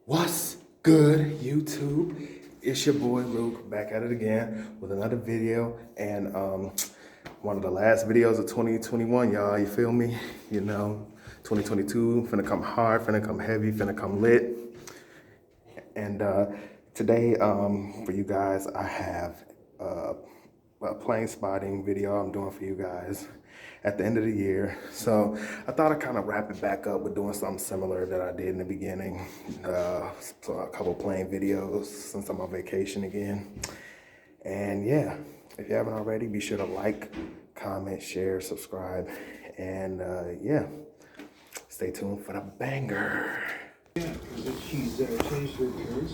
What's good, YouTube? It's your boy Luke back at it again with another video, and one of the last videos of 2021, y'all. You feel me? You know, 2022 finna come hard, finna come heavy, finna come lit. And today, for you guys, I have a plane spotting video I'm doing for you guys at the end of the year. So I thought I'd kind of wrap it back up with doing something similar that I did in the beginning. So a couple plane videos since I'm on vacation again. And yeah, if you haven't already, be sure to like, comment, share, subscribe, and yeah, stay tuned for the banger. Yeah, because she's changed her appearance.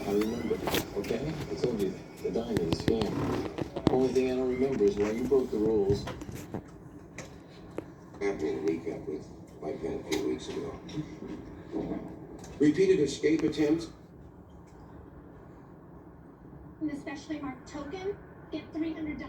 I remember, okay? I told you, the diamond scam. Only thing I don't remember is why you broke the rules. After a recap with Mike Penn a few weeks ago. Repeated escape attempt. An especially marked token, get $300.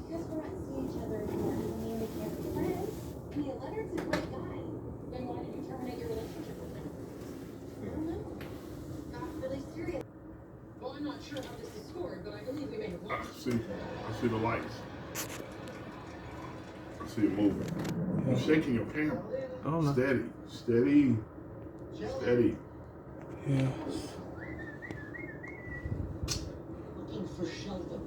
Because we're not seeing each other anymore doesn't mean we can't be friends. I mean, Leonard's a great guy. Then why did you terminate your relationship with him? I don't know. Got really serious. Well, I'm not sure how this is scored, but I believe we made a I point. see the lights. I see it moving. You're shaking your camera. I don't know. Steady. Yeah. Looking for Sheldon.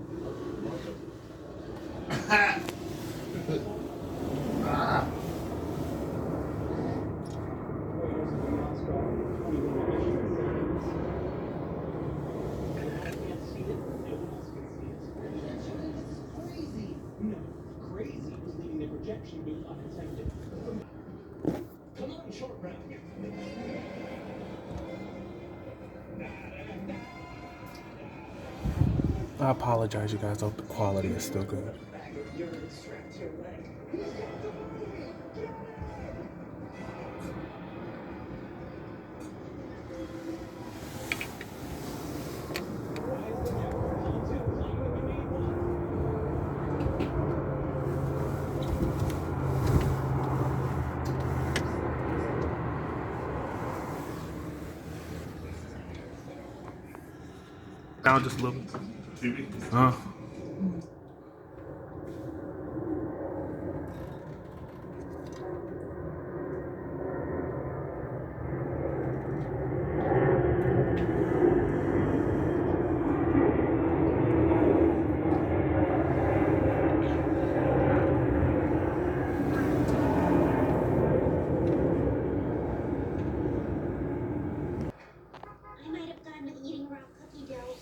I apologize, you guys. I hope the quality is still good. Down just a little bit. TV. I might have gotten to eating raw cookie dough.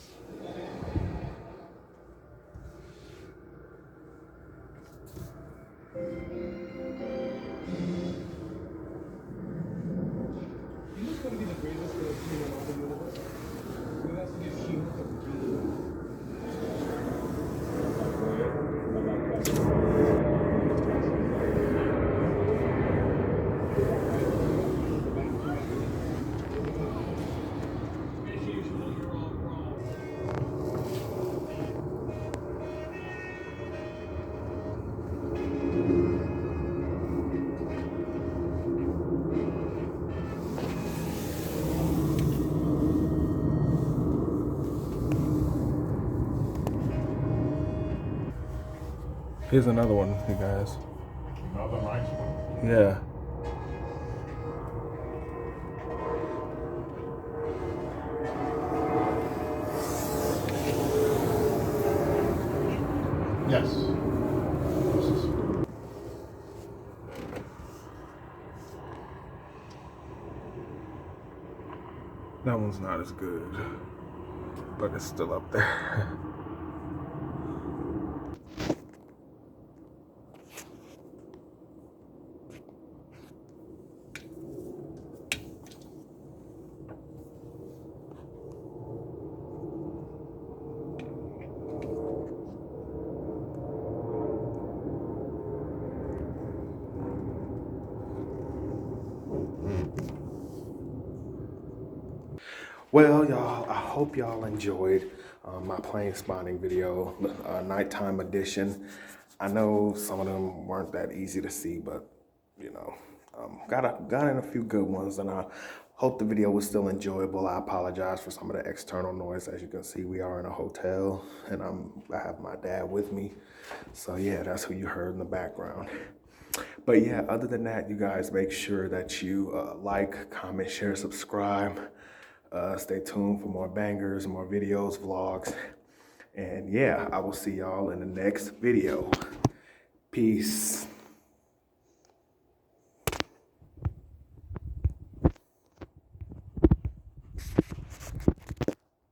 Who's going to be the greatest human of the universe? Who has to give human Here's another one, you guys. Another nice one. Yeah. Yes. That one's not as good, but it's still up there. Well, y'all, I hope y'all enjoyed my plane spotting video, nighttime edition. I know some of them weren't that easy to see, but you know, got in a few good ones, and I hope the video was still enjoyable. I apologize for some of the external noise. As you can see, we are in a hotel, and I have my dad with me. So yeah, that's who you heard in the background. But yeah, other than that, you guys make sure that you like, comment, share, subscribe. Stay tuned for more bangers, more videos, vlogs. And yeah, I will see y'all in the next video. Peace.